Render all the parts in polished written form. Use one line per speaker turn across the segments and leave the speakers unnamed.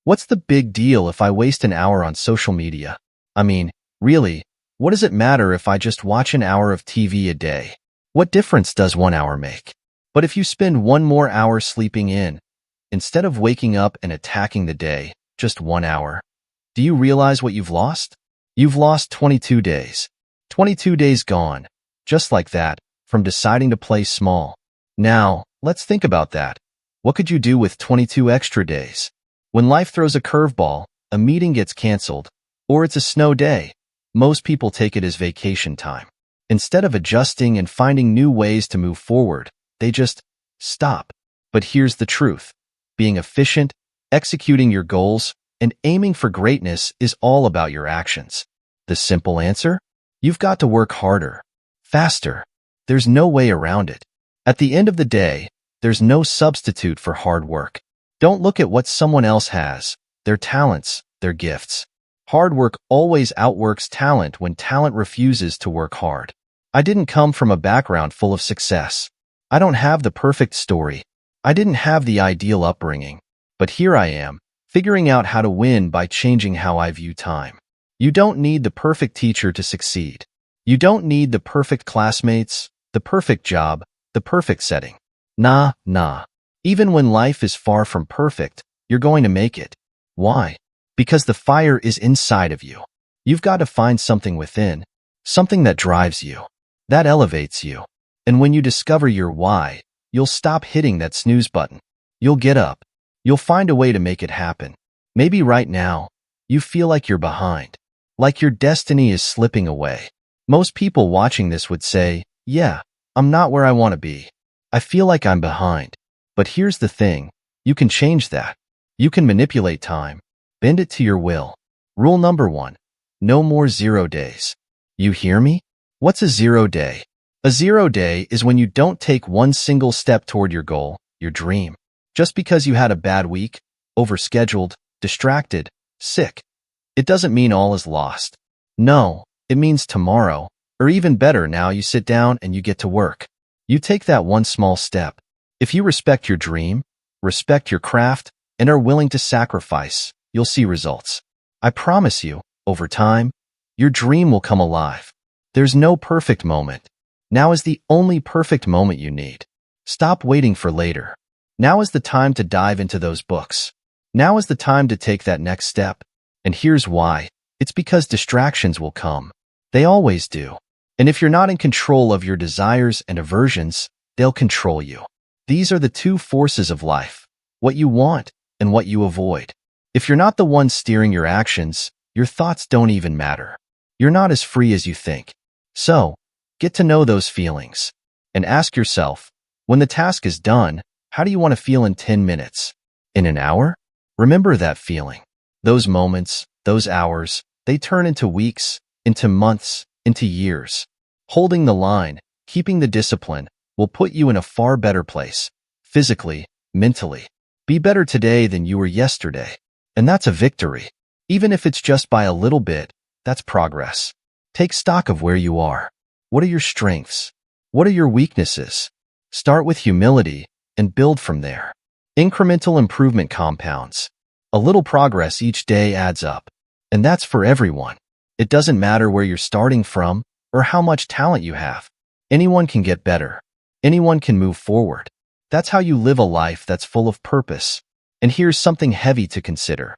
What's the big deal if I waste an hour on social media? I mean, really, what does it matter if I just watch an hour of TV a day? What difference does 1 hour make? But if you spend one more hour sleeping in, instead of waking up and attacking the day, just 1 hour, do you realize what you've lost? You've lost 22 days. 22 days gone, just like that, from deciding to play small. Now, let's think about that. What could you do with 22 extra days? When life throws a curveball, a meeting gets canceled, or it's a snow day, most people take it as vacation time. Instead of adjusting and finding new ways to move forward, they just stop. But here's the truth. Being efficient, executing your goals, and aiming for greatness is all about your actions. The simple answer? You've got to work harder, faster. There's no way around it. At the end of the day, there's no substitute for hard work. Don't look at what someone else has, their talents, their gifts. Hard work always outworks talent when talent refuses to work hard. I didn't come from a background full of success. I don't have the perfect story. I didn't have the ideal upbringing. But here I am, figuring out how to win by changing how I view time. You don't need the perfect teacher to succeed. You don't need the perfect classmates, the perfect job, the perfect setting. Nah. Even when life is far from perfect, you're going to make it. Why? Because the fire is inside of you. You've got to find something within, something that drives you, that elevates you. And when you discover your why, you'll stop hitting that snooze button. You'll get up. You'll find a way to make it happen. Maybe right now, you feel like you're behind, like your destiny is slipping away. Most people watching this would say, yeah, I'm not where I want to be. I feel like I'm behind. But here's the thing, you can change that. You can manipulate time, bend it to your will. Rule number 1, no more 0 days. You hear me? What's a 0 day? A 0 day is when you don't take one single step toward your goal, your dream. Just because you had a bad week, overscheduled, distracted, sick. It doesn't mean all is lost. No, it means tomorrow, or even better now you sit down and you get to work. You take that one small step. If you respect your dream, respect your craft, and are willing to sacrifice, you'll see results. I promise you, over time, your dream will come alive. There's no perfect moment. Now is the only perfect moment you need. Stop waiting for later. Now is the time to dive into those books. Now is the time to take that next step. And here's why. It's because distractions will come. They always do. And if you're not in control of your desires and aversions, they'll control you. These are the two forces of life, what you want and what you avoid. If you're not the one steering your actions, your thoughts don't even matter. You're not as free as you think. So, get to know those feelings and ask yourself, when the task is done, how do you want to feel in 10 minutes? In an hour? Remember that feeling. Those moments, those hours, they turn into weeks, into months, into years. Holding the line, keeping the discipline, will put you in a far better place, physically, mentally. Be better today than you were yesterday. And that's a victory. Even if it's just by a little bit, that's progress. Take stock of where you are. What are your strengths? What are your weaknesses? Start with humility and build from there. Incremental improvement compounds. A little progress each day adds up. And that's for everyone. It doesn't matter where you're starting from or how much talent you have. Anyone can get better. Anyone can move forward. That's how you live a life that's full of purpose. And here's something heavy to consider.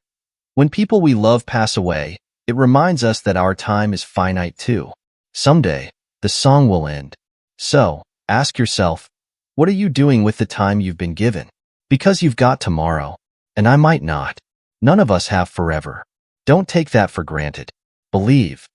When people we love pass away, it reminds us that our time is finite too. Someday, the song will end. So, ask yourself, what are you doing with the time you've been given? Because you've got tomorrow, and I might not. None of us have forever. Don't take that for granted. Believe,